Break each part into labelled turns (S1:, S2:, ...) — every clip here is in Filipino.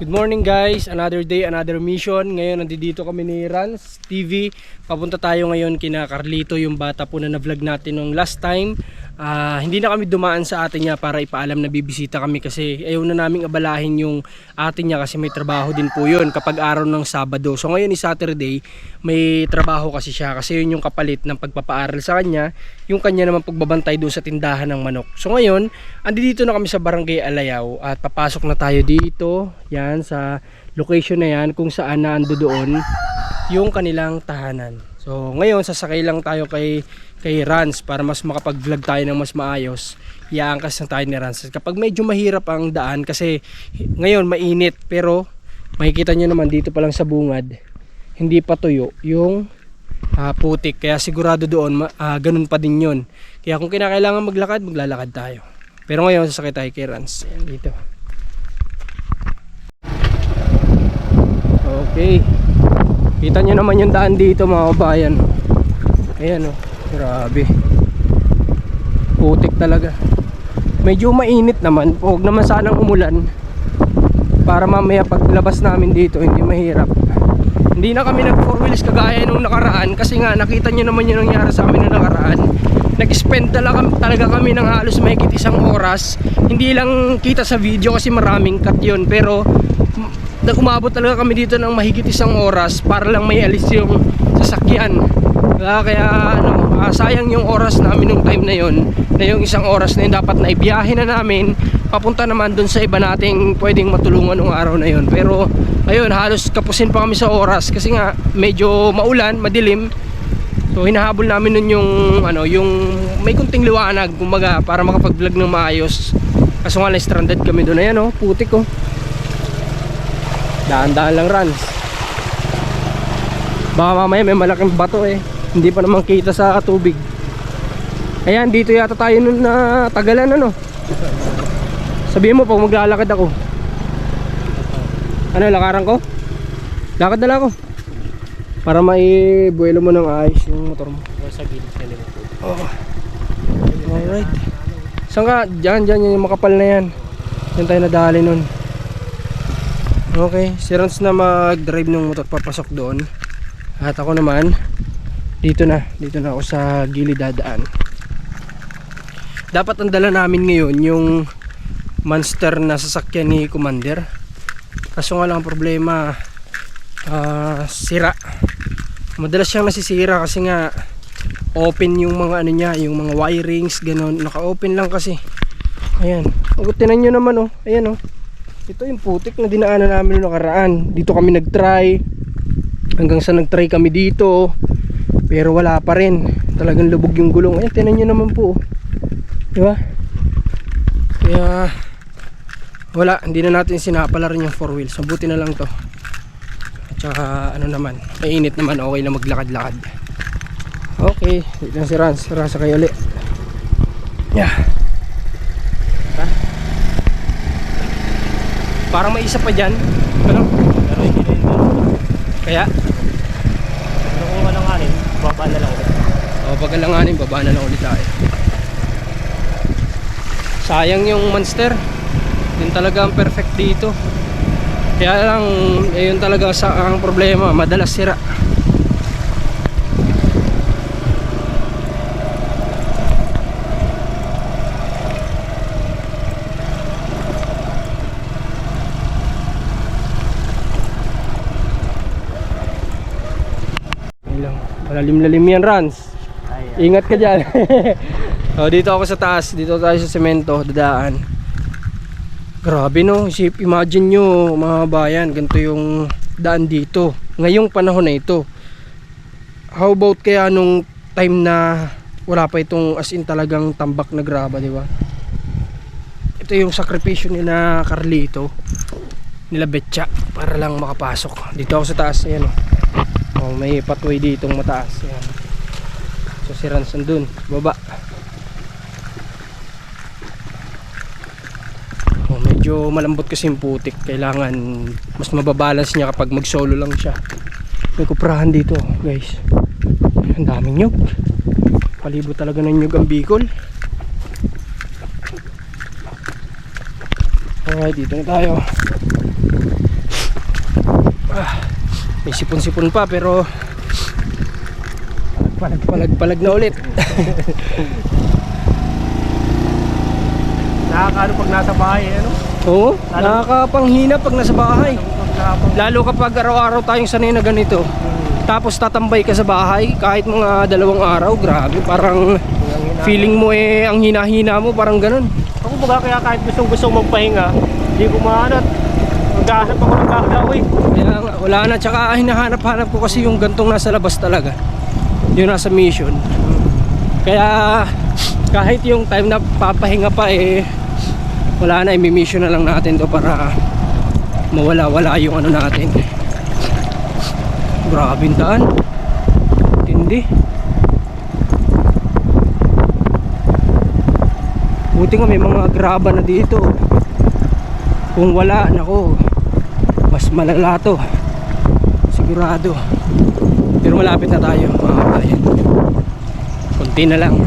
S1: Good morning guys, another day, another mission. Ngayon nandito kami ni Rans TV. Papunta tayo ngayon kina Carlito, yung bata po na na-vlog natin nung last time. Hindi na kami dumaan sa atin niya para ipaalam na bibisita kami kasi ayaw na naming abalahin yung atin niya kasi may trabaho din po yun kapag araw ng Sabado. So ngayon is Saturday, may trabaho kasi siya kasi yun yung kapalit ng pagpapaaral sa kanya, yung kanya naman pagbabantay doon sa tindahan ng manok. So ngayon, andito na kami sa Barangay Alayaw at papasok na tayo dito. Yan sa location na yan kung saan na ando doon yung kanilang tahanan. So ngayon sasakay lang tayo kay Rans para mas makapag-vlog tayo ng mas maayos. Iangkas na tayo ni Rans kapag medyo mahirap ang daan kasi ngayon mainit, pero makikita nyo naman dito pa lang sa bungad hindi pa tuyo yung putik, kaya sigurado doon ganun pa din yun. Kaya kung kinakailangan maglakad, maglalakad tayo. Pero ngayon sasakay tayo kay Rans. Ayan, dito. Okay, kita nyo naman yung daan dito mga kabayan. Ayan o, grabe, putik talaga. Medyo mainit naman, huwag naman sanang umulan para mamaya paglabas namin dito hindi mahirap. Hindi na kami nag 4 wheels kagaya nung nakaraan kasi nga nakita nyo naman yung nangyari sa amin nung nakaraan. Nag-spend talaga kami ng halos mahigit 1 oras. Hindi lang kita sa video kasi maraming cut yun, pero umabot talaga kami dito ng mahigit 1 oras para lang may alis yung sasakyan. Kaya sayang yung oras namin nung time na yun, na yung 1 oras na yun dapat na ibiyahe na namin papunta naman dun sa iba nating pwedeng matulungan nung araw na yun. Pero ayun, halos kapusin pa kami sa oras kasi nga medyo maulan, madilim. So hinahabol namin nun yung may kunting liwanag kumbaga para makapag-vlog ng maayos. Kaso nga lang stranded kami doon. Ayan putik oh. Daan-daan lang, Rans. Baka mamaya may malaking bato hindi pa naman kita sa tubig. Ayan, dito yata tayo nun na tagalan Sabihin mo pag maglalakad ako. Ano, lakaran ko? Lakad na lang ako para maibuelo mo ng ayos yung motor mo.
S2: Sa gilid kanila po.
S1: Alright. Saan ka? Diyan yung makapal na yan. Diyan tayo nadali nun. Okay, si Rans na mag-drive ng motor papasok doon. At ako naman dito na ako sa gilid dadaan. Dapat ang dala namin ngayon yung monster na sasakyan ni Commander. Kaso nga lang ang problema, sira. Madalas siyang nasisira kasi nga open yung mga niya, yung mga wirings, ganun. Naka-open lang kasi. Ayan, tinan nyo naman ayan ito yung putik na dinaanan namin noong nakaraan. Dito kami nag-try. Hanggang sa nag-try kami dito. Pero wala pa rin. Talagang lubog yung gulong. Ayan, tinan nyo naman po. Diba? Kaya wala, hindi na natin sinapala rin yung 4 wheels. Mabuti na lang to. At saka naman, mainit naman, okay na maglakad-lakad. Okay, dito na si Rans. Rasa kayo ulit. Yeah. Parang may isa pa dyan. Ano?
S2: Pero hindi na yun.
S1: Kaya?
S2: Pero kung alanganin, baba na lang ulit.
S1: Pag alanganin, baba na lang ulit tayo. Sayang yung monster. Yun talaga ang perfect dito. Kaya lang, yun talaga ang problema. Madalas sira. Malalim-lalim yan, Rans. Ingat ka dyan. Dito ako sa taas. Dito tayo sa semento, dadaan. Grabe imagine nyo mga bayan, ganito yung daan dito ngayong panahon na ito. How about kaya nung time na wala pa itong as in talagang tambak na graba, diba? Ito yung sakripisyo nila Carlito, nila Betcha, para lang makapasok. Dito ako sa taas. Ayan may pathway ditong mataas. Ayan. So si Rans andun baba. Medyo malambot kasi yung putik. Kailangan mas mababalance niya kapag mag solo lang siya. May kuprahan dito guys. Ang daming nyug. Palibot talaga ng nyug ang Bicol. Alright, dito na tayo. May sipon-sipon pa pero palag na ulit.
S2: Nakakaano pag nasa bahay, ano?
S1: Oo, nakakapanghina pag nasa bahay. Lalo kapag araw-araw tayong sanay na ganito. Tapos tatambay ka sa bahay kahit mga 2 araw, grabe, parang feeling mo ang hina-hina mo, parang ganun.
S2: Ako baga kaya kahit gustong magpahinga, hindi ko mahanap. Maghahanap ako ng kakalaw eh.
S1: Kaya nga, wala na, tsaka hinahanap-hanap ko kasi yung gantong nasa labas talaga. Yung nasa mission. Kaya kahit yung time na papahinga pa wala na, i-mission na lang natin to para mawala-wala yung ano natin. Grabe yung daan. Tindi. Buti nga may mga graba na dito. Kung wala, nako, mas malala to, sigurado. Pero malapit na tayo, mga kabayan. Kunti na lang.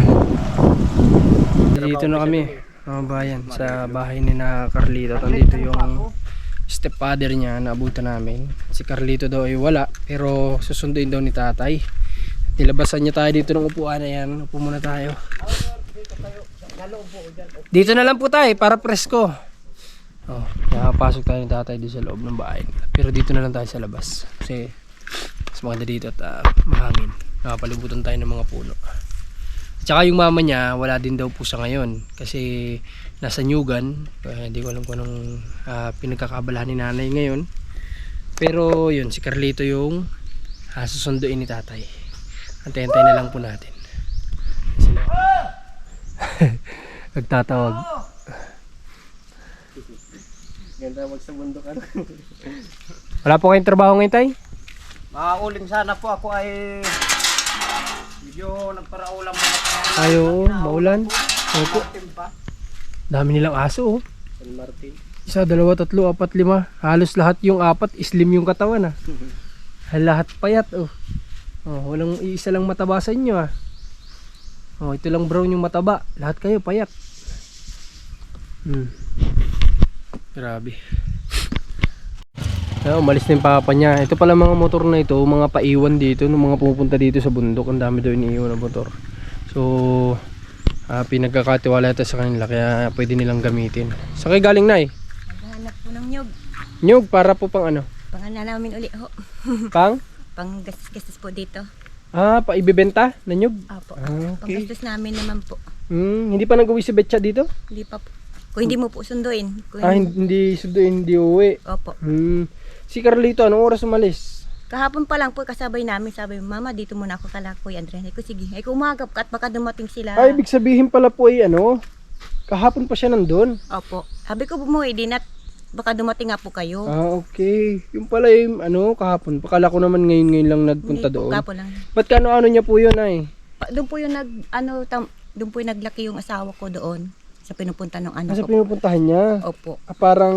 S1: Dito na kami, mga bayan, sa bahay ni na Carlito. Nandito yung stepfather niya, naabutan namin. Si Carlito daw ay wala, pero susunduin daw ni tatay. Nilabasan niya tayo dito ng upuan na yan. Upo muna tayo. Dito na lang po tayo para presko. Oh, nakapasok tayo ni tatay dito sa loob ng bahay. Pero dito na lang tayo sa labas kasi mas maganda dito at mahangin. Nakapalibutan tayo ng mga puno. Tsaka yung mama niya wala din daw po sa ngayon kasi nasa Nyugan. Hindi ko alam kung anong pinagkakabalahan ni nanay ngayon. Pero yun, si Carlito yung susunduin ni tatay. Antay-antay na lang po natin. Sila nagtatawag.
S2: Ganda magsabundok ano.
S1: Wala po kayong trabaho ngayon, tay?
S3: Makauling sana po ako ay medyo nagparaulam muna.
S1: Ayo, maulan. Opo. Dami nilang aso, oh.
S2: San Martin.
S1: 1, 2, 3, 4, 5. Halos lahat yung 4 slim yung katawan, ah. Lahat payat, oh. Oh, walang isa lang mataba sa inyo, ah. Oh, ito lang brown yung mataba. Lahat kayo payat. Grabe. Umalis na yung papa niya. Ito pala mga motor na ito, mga paiwan dito, ng mga pupunta dito sa bundok. Ang dami daw iniiwan na motor. So, pinagkakatiwala ito sa kanila, kaya pwede nilang gamitin. Saan kayo galing, Nay?
S4: Naghahanap po ng nyug.
S1: Nyug, para po pang ano?
S4: Pangalan namin uli ho.
S1: Pang?
S4: Panggastos po dito.
S1: Paibibenta na nyug?
S4: Opo.
S1: Okay.
S4: Panggastos namin naman po.
S1: Hindi pa nag-uwi si Betcha dito?
S4: Hindi pa po. Kung hindi mo po sunduin. Kung
S1: Hindi sunduin, hindi uwi.
S4: Opo.
S1: Si Carlito, anong oras umalis?
S4: Kahapon pa lang po kasabay namin. Sabi, Mama, dito muna ako kala Kuya Andres. Ay ko, sige. Ay kumagap ka at baka dumating sila.
S1: Ibig sabihin pala po kahapon pa siya nandun.
S4: Opo. Sabi ko, bumuwi din at baka dumating nga po kayo.
S1: Okay. Yung pala yung kahapon. Pakala ko naman ngayon lang nagpunta
S4: Hindi po,
S1: doon.
S4: kahapon lang.
S1: Ba't ano niya po yun, ay?
S4: Doon po yung doon po yung naglaki yung asawa ko doon. Sa pinupunta ng anak
S1: Sa
S4: ko.
S1: pinupuntahan niya?
S4: Opo.
S1: Parang,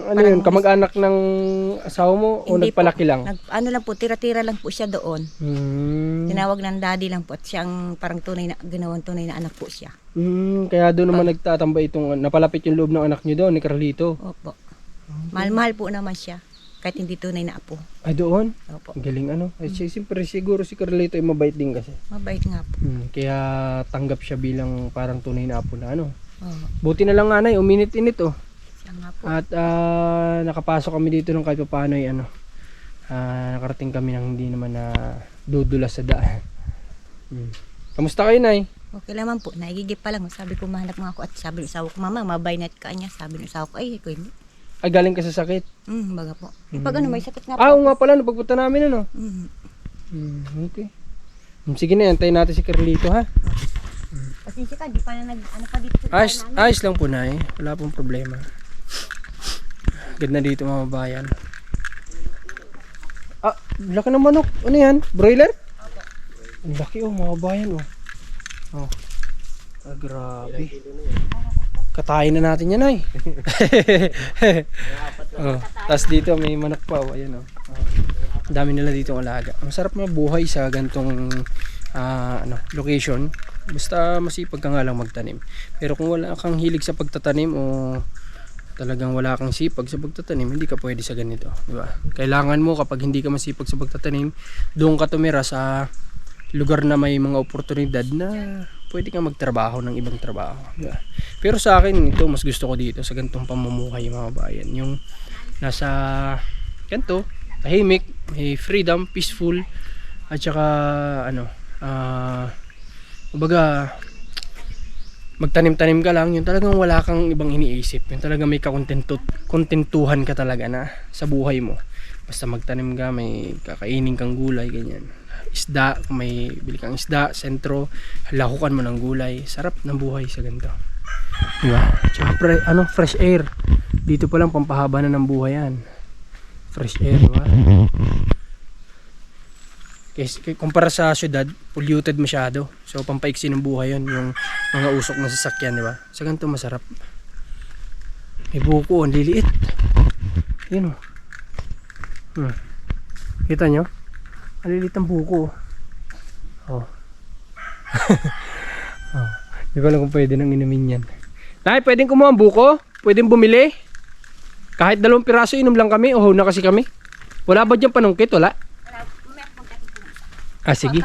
S4: Parang
S1: kamag-anak ng asawa mo o
S4: Hindi
S1: nagpalaki
S4: po.
S1: lang?
S4: Lang po, tira-tira lang po siya doon. Tinawag ng daddy lang po at siyang parang ginawang tunay na anak po siya.
S1: Kaya doon naman nagtatambay napalapit yung loob ng anak niyo doon, ni Carlito.
S4: Opo. Mahal-mahal po naman siya. Kahit hindi tunay na apo.
S1: Ay, doon?
S4: Opo.
S1: Galing siyempre siguro si Carlito ay mabait din kasi.
S4: Mabait nga po.
S1: Kaya tanggap siya bilang parang tunay na apo na
S4: Oo.
S1: Buti na lang nanay, uminit-init
S4: Siya nga po.
S1: At nakapasok kami dito ng kahit paano nakarating kami ng hindi naman na dudulas sa daan. Kamusta kayo, Nay?
S4: Okay naman po. Naigigip pa lang. Sabi ko, mahanap mo ako. At sabi ng asawa ko, Mama, mabainet ka niya. Sabi ng asawa ko, ay, ko hindi.
S1: Ay, galing ka sa sakit?
S4: Baga po. Pag may sakit nga po.
S1: Oo nga pala, napagpunta namin Okay. Sige na, antayin natin si Carlito, ha?
S4: Pasensya ka, di pa na pa dito.
S1: Ayos lang po, Nay. Wala pong problema. Ganda dito, mga bayan. Laki ng manok. Ano yan? Broiler? Ang laki, mga bayan, grabe. Katayin na natin yan, Nay. Tapos dito may manok pa, ayan, Ang dami nila dito ang alaga. Masarap mabuhay sa gantong location. Basta masipag ka nga lang magtanim. Pero kung wala kang hilig sa pagtatanim o talagang wala kang sipag sa pagtatanim, hindi ka pwede sa ganito, di ba? Kailangan mo kapag hindi ka masipag sa pagtatanim, doon ka tumira sa lugar na may mga oportunidad na pwede kang magtrabaho ng ibang trabaho, di ba? Pero sa akin ito, mas gusto ko dito sa ganitong pamumuhay mga bayan, yung nasa ganito, tahimik, may freedom, peaceful, at saka ano, kumbaga magtanim-tanim ka lang, yung talagang wala kang ibang iniisip, yung talagang may kontentuhan ka talaga na sa buhay mo. Basta magtanim ka, may kakainin kang gulay, ganyan. Isda, may bili kang isda, sentro, lahukan mo ng gulay. Sarap ng buhay sa ganito. Diba? Tsaka fresh air. Dito pa lang pampahaba na ng buhay yan. Fresh air, diba? Kasi kumpara sa syudad, polluted masyado. So pampaiksi ng buhay yun, yung mga usok na sasakyan, di ba? Sa ganito masarap. May buko, ang liliit. Yun o. Kita nyo? Ang liliit ang buko. Oh. Oh. Di ko alam kung pwede nang inumin yan. Nay, pwedeng kumuha ang buko? Pwedeng bumili? Kahit 2 piraso, inom lang kami. Uhaw na kasi kami. Wala ba dyan panungkit? Wala? Sige.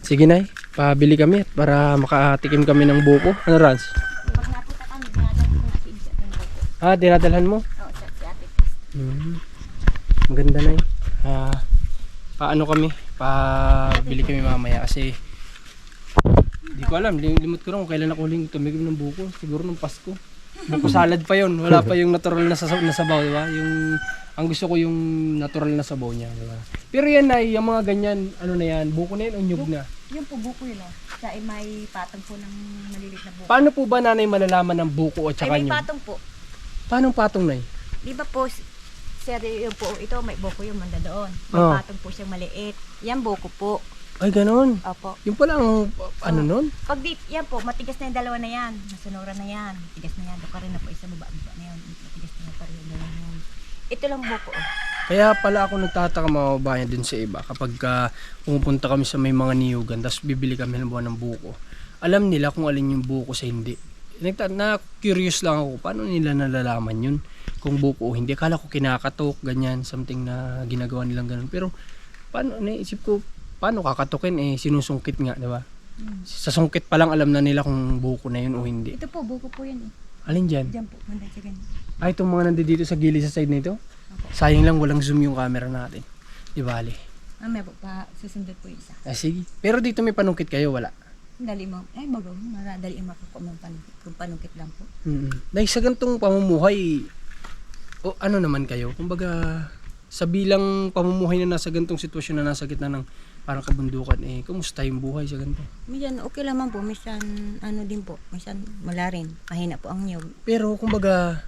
S1: Sige, Nay. Pabili kami at para makatikim kami ng buko. Ano, Rans?
S4: Pag napunta kami, dinadalhan ko na si Isa ng buko.
S1: Dinadalhan mo?
S4: Oo, si ate.
S1: Maganda, Nay. Paano kami? Pabili kami mamaya kasi hindi ko alam. Limot ko rin kung kailan ako huling tumigim ng buko. Siguro nung Pasko. Buko salad pa yon. Wala pa yung natural na sabaw, di ba? Ang gusto ko yung natural na sabaw niya, di ba? Pero yan, Nay, yung mga ganyan, ano na yan, buko na yan o nyug na?
S4: Yung po buko yun, oh. Siya ay may patong po ng malilit na buko.
S1: Paano po ba, Nanay, malalaman ng buko at saka
S4: Ay, may
S1: nyug?
S4: patong po.
S1: Paano patong, Nay?
S4: Di ba po, sir, yung po, ito may buko yung manda doon. May
S1: Oh.
S4: patong po siyang maliit. Yan buko po.
S1: Ay, ganun.
S4: Opo.
S1: Yung pala ang, ano nun?
S4: Pag di, yan po, matigas na yung dalawa na yan. Nasunuran na yan. Matigas na yan. Doon ka rin na po isa baba na yan. Matigas na yan pa rin yung dalawa na yan. Ito lang buko, oh.
S1: Kaya pala ako nagtataka mga babayan din sa iba kapag pumupunta kami sa may mga niyugan tapos bibili kami ng buko. Alam nila kung alin yung buko sa hindi. Na-curious lang ako, paano nila nalalaman yun? Kung buko o hindi. Akala ko kinakatok, ganyan, something na ginagawa nilang ganun. Pero paano, naisip ko, paano kakatukin? Sinusungkit nga, di ba? Sa sungkit pa lang alam na nila kung buko na yun o hindi.
S4: Ito po, buko po yan, eh.
S1: Alin dyan?
S4: Diyan po, manda sa ganyan.
S1: Itong mga nandito sa gilid sa side nito? Sayang lang walang zoom yung camera natin. Di bali.
S4: Mamaya po, susundot po yung isa.
S1: Sige. Pero dito may panungkit kayo, wala?
S4: Dali mo, magaw, dali mo kung panungkit lang po.
S1: Dahil sa gantong pamumuhay, o ano naman kayo? Kumbaga, sa bilang pamumuhay na nasa gantong sitwasyon na nasa gitna ng parang kabundukan, kumusta yung buhay sa ganito?
S4: Minsan, okay lang man po. Minsan, ano din po. Minsan, wala rin. Mahina po ang niyog.
S1: Pero, kumbaga,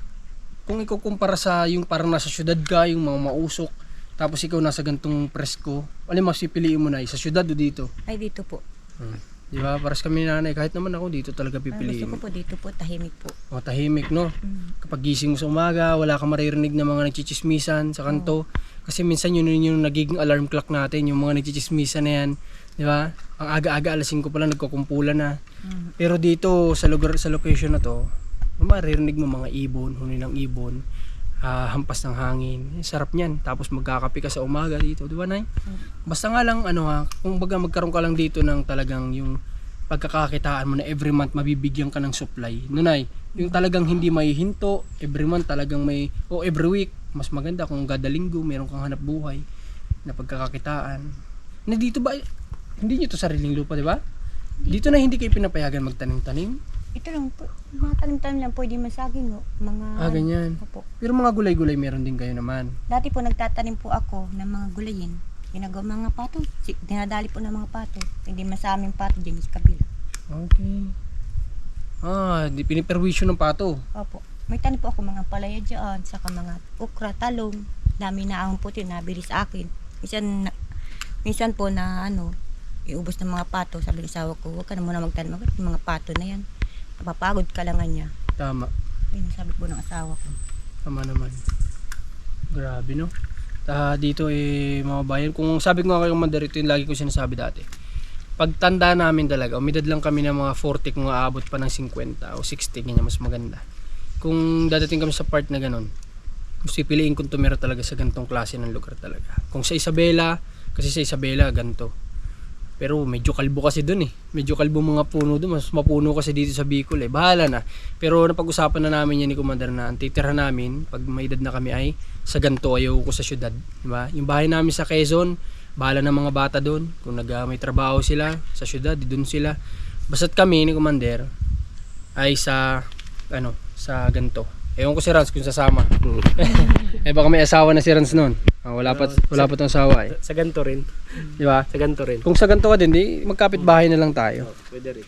S1: kung ikukumpara sa yung parang nasa syudad ka, yung mga mausok, tapos ikaw nasa gantong presko, alin mas pipiliin mo na, sa syudad o dito?
S4: Ay, dito po.
S1: Di ba? Paras kami nanay, kahit naman ako dito talaga pipiliin.
S4: Gusto ko po dito po, tahimik po.
S1: O, tahimik, no? Kapag gising mo sa umaga, wala kang maririnig na mga nagchichismisan sa kanto. Kasi minsan yun yung nagiging alarm clock natin, yung mga nagchichismisan na yan. Di ba? Ang aga-aga, alas 5 pa lang, nagkukumpulan na. Pero dito, sa lugar, sa location na to, maririnig mo mga ibon, huni ng ibon, hampas ng hangin. Sarap niyan. Tapos magkakape ka sa umaga dito, di ba, Nay? Basta nga lang, kung baga magkaroon ka lang dito ng talagang yung pagkakakitaan mo na every month mabibigyan ka ng supply. No, Nay? Yung talagang hindi may hinto, every month talagang may, o every week, mas maganda kung kada linggo meron kang hanap buhay na pagkakakitaan. Na dito ba, hindi nyo to sariling lupa, di ba? Dito na hindi kayo pinapayagan magtanim-tanim.
S4: Ito lang po. Mga tanim-tanim lang pwede masaging. Mga,
S1: Ganyan.
S4: Opo.
S1: Pero mga gulay-gulay meron din kayo naman.
S4: Dati po nagtatanim po ako ng mga gulayin. Ginagawa mga pato. Dinadali po ng mga pato. Hindi masaming pato dyan sa kabila.
S1: Okay. Di piniperwisyo ng pato.
S4: Opo. May tanim po ako mga palaya dyan. Saka mga okra, talong. Dami na ahong puti. Nabili sa akin. Minsan po na iubos ng mga pato. Sabi ng asawa ko, huwag ka na muna magtanim. Yung mga pato na yan. Napapagod ka lang niya.
S1: Tama.
S4: Yun sabi po ng asawa ko.
S1: Tama naman. Grabe, no? Dito mga bayan. Kung sabi ko nga kayong mandarito, yung lagi ko sinasabi dati. Pagtanda namin talaga, umidad lang kami ng mga 40 kung aabot pa ng 50 o 60, ganyan mas maganda. kung dadating kami sa part na ganun, gusto piliin kong tumira talaga sa gantong klase ng lugar talaga. Kung sa Isabela, kasi sa Isabela ganto. Pero medyo kalbo kasi dun eh. Medyo kalbo mga puno dun. Mas mapuno kasi dito sa Bicol eh. Bahala na. Pero napag-usapan na namin yan ni Commander na ang titira namin pag may edad na kami ay sa ganto, ayaw ko sa syudad. Diba? Yung bahay namin sa Quezon, bahala na mga bata dun. Kung may trabaho sila sa syudad, dun sila. Basta't kami ni Commander ay sa sa ganto. Ewan ko si Rans kung sasama. Eh baka may asawa na si Rans noon. Wala pa tong asawa eh.
S2: Sa ganto rin.
S1: Di ba?
S2: Sa ganto rin.
S1: Kung sa ganto ka din, di magkapit bahay na lang tayo.
S2: Pwede rin.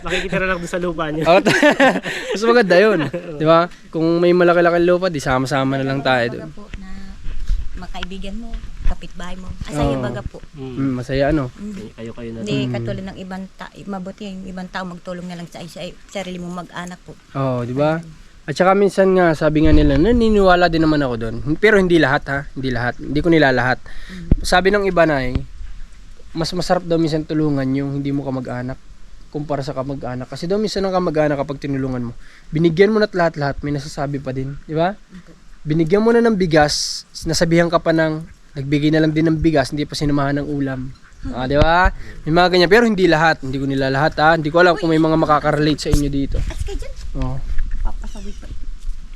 S2: Makikita na lang doon sa lupa niya.
S1: Mas maganda yun. Di ba? Kung may malaki-laki lupa, di sama-sama na lang tayo doon.
S4: Baga po na makaibigan mo, kapitbahay mo. Asaya
S1: Oo.
S4: baga po.
S1: Masaya ano.
S2: Kayo na.
S4: Hindi katulad ng ibang mabuti yung ibang tao magtulong na lang sa sarili mong mag-anak po.
S1: Oo, di ba? At saka minsan nga, sabi nga nila, naniniwala din naman ako doon. Pero hindi lahat ha, hindi lahat. Hindi ko nilalahat. Sabi ng iba na mas masarap daw minsan tulungan yung hindi mo kamag-anak kumpara sa kamag-anak. Kasi daw minsan ng kamag-anak kapag tinulungan mo, binigyan mo na't lahat-lahat, may nasasabi pa din. Di ba? Binigyan mo na ng bigas, nasabihan ka pa ng, nagbigay na lang din ng bigas, hindi pa sinamahan ng ulam. Di ba? May mga ganyan. Pero hindi lahat. Hindi ko nilalahat ha. Hindi ko alam kung may mga makaka-relate sa inyo dito.
S4: As ka dyan,
S1: Oo.
S4: papasawi pa.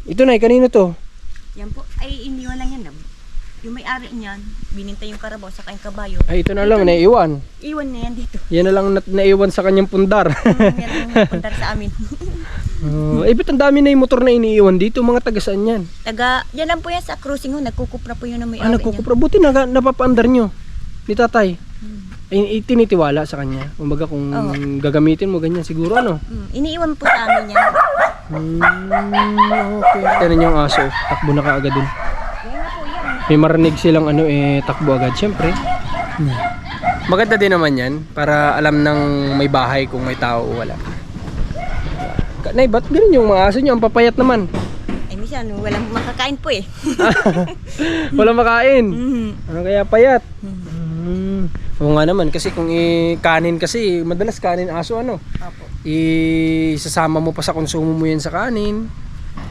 S1: Ito na, kanino to?
S4: Yan po, ay iniwan lang yan. Yung may-ari niyan, binintay yung karabaw sa kanyang kabayo.
S1: Ay, ito na lang, naiiwan.
S4: Iwan na yan dito.
S1: Yan na lang naiwan sa kanyang pundar.
S4: Yan ang pundar sa amin.
S1: Ba't ang dami na yung motor na iniiwan dito? Mga taga saan yan?
S4: Yan lang po yan sa cruising ho, nagkukupra po yun ng may-ari niya.
S1: Nagkukupra. Buti napapaandar nyo ni tatay. Ay, tinitiwala sa kanya. Kumbaga kung gagamitin mo ganyan, siguro ano?
S4: Iniiwan po sa amin yan.
S1: Okay. Tinan yung aso, takbo na kaagad dun. May marinig silang takbo agad, syempre. Maganda din naman yan, para alam ng may bahay kung may tao o wala. Nay, ba't ganun yung mga aso nyo? Ang papayat naman.
S4: Ay, minsan, walang makakain po eh.
S1: Walang makain. Ano kaya payat? Oo nga naman, kasi kung kanin kasi, madalas kanin aso ano.
S4: Opo.
S1: Isasama mo pa sa konsumo mo yan sa kanin.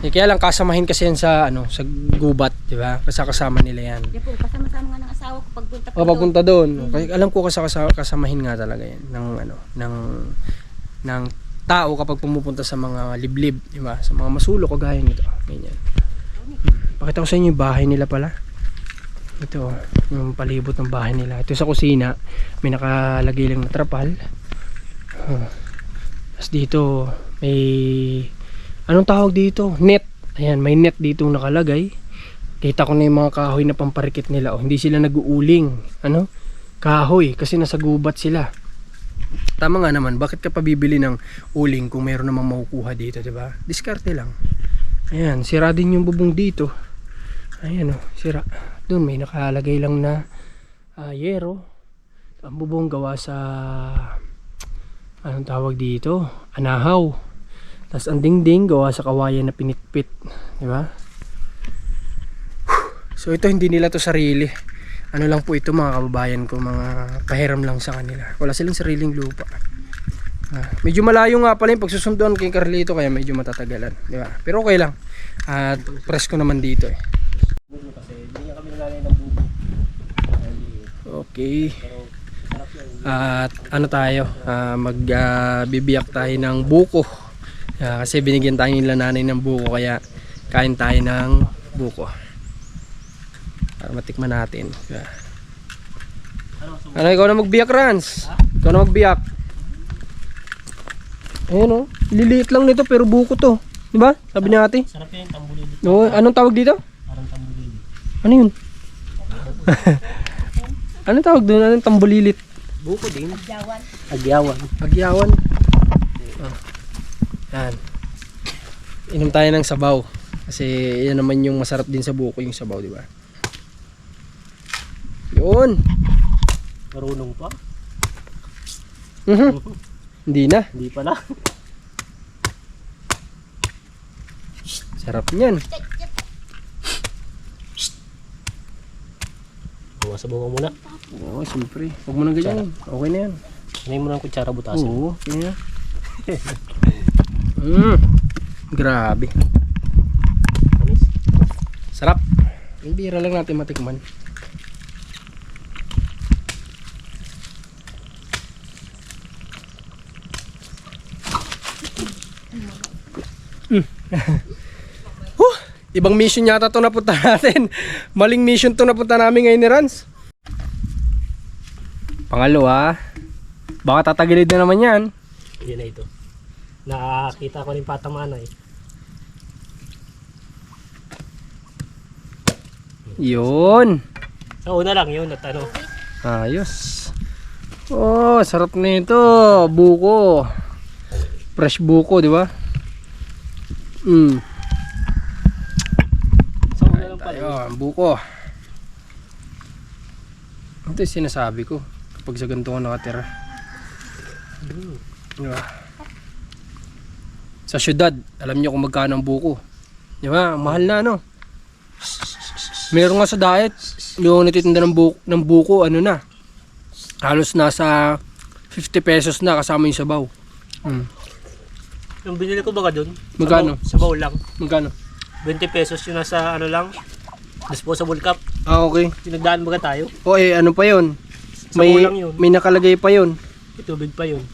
S1: Kaya lang kasamahin kasi yan sa sa gubat, di ba? Kasama nila yan.
S4: Yan po, kasama-sama nga ng asawa ko pagpunta po
S1: Papunta doon. Kasi alam ko kasamahin nga talaga yan ng tao kapag pumupunta sa mga liblib, di ba? Sa mga masulok kagaya nito. Ganyan. Pakita ko sa inyo yung bahay nila pala. Ito, yung palibot ng bahay nila. Ito sa kusina, may nakalagay lang na trapal. Tapos dito, may anong tawag dito? Net. Ayan, may net dito nakalagay. Kita ko na yung mga kahoy na pamparikit nila. Hindi sila nag-uuling. Kahoy, kasi nasa gubat sila. Tama nga naman, bakit ka pa bibili ng uling kung mayroon namang makukuha dito, diba? Diskarte lang. Ayan, sira din yung bubong dito. Ayan sira. Doon may nakalagay lang na yero. Ang bubong gawa sa anong tawag dito? Anahaw. Tapos ang dingding gawa sa kawayan na pinitpit, di ba? So ito hindi nila to sarili. Ano lang po ito mga kababayan ko, mga pahiram lang sa kanila. Wala silang sariling lupa. Medyo malayo nga pala yung pagsusunduan kay Carlito kaya medyo matatagalan, di ba? Pero okay lang. At presko naman dito eh. Okay. At ano tayo? Magbibiyak tayo ng buko. Kasi binigyan tayo nila nanay ng buko kaya kain tayo ng buko. Para matikman natin. Ano, ikaw na magbiyak, Rans? Ikaw na magbiyak. Ayun liliit lang nito pero buko to. Diba? Sabi niya ate.
S2: Sarap yan, tambulili.
S1: No, anong tawag dito?
S2: Parang tambulili.
S1: Ano yun? Anong tawag doon? Anong tambulilit?
S2: Buko din.
S4: Agyawan.
S2: Agyawan.
S1: Agyawan. Yan. Inom tayo ng sabaw. Kasi yan naman yung masarap din sa buko, yung sabaw, di ba? Yun.
S2: Marunong pa?
S1: Hindi na.
S2: Hindi pala.
S1: Sarap niyan.
S2: Sabaw ka muna.
S1: Oo, siyempre. Huwag mo nang ganyan. Okay na yan.
S2: Hinay mo ng kutsara butasin.
S1: Oo, okay na. Grabe. Bira lang natin matikman. Ibang mission yata to napunta natin. Maling mission to napunta namin ngayon ni Rans. Pangalawa, baka tatagilid na naman yan.
S2: Yan na ito. Nakakita ko rin patamana eh.
S1: Yun.
S2: Sa una lang yun at ano.
S1: Ayos. Oh, sarap nito. Buko. Fresh buko, di ba?
S2: Sa una lang pala.
S1: Tayo, ang buko. Ito yung sinasabi ko. Kapag sa ganito ko nakatira. Di ba? Sa syudad, alam niyo kung magkano ang buko. Di ba? Mahal na, no? Meron nga sa diet, yung natitinda ng buko, ano na, halos nasa 50 pesos na kasama yung sabaw.
S2: Yung binili ko baga dun.
S1: Magkano?
S2: Sabaw lang.
S1: Magkano?
S2: 20 pesos yun nasa ano lang. Disposable cup.
S1: Ah, okay.
S2: Pinagdaan baga tayo.
S1: O eh, ano pa yun?
S2: Sabaw lang yun.
S1: May nakalagay pa yun.
S2: Tubig pa yun.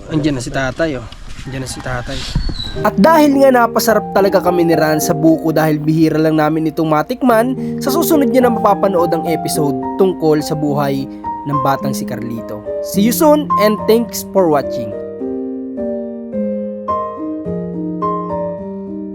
S1: Andiyan na si tatay, oh. Andiyan na si tatay. At dahil nga napasarap talaga kami ni Ran sa buko dahil bihira lang namin itong matikman, sa susunod niyo na mapapanood ang episode tungkol sa buhay ng batang si Carlito. See you soon and thanks for watching.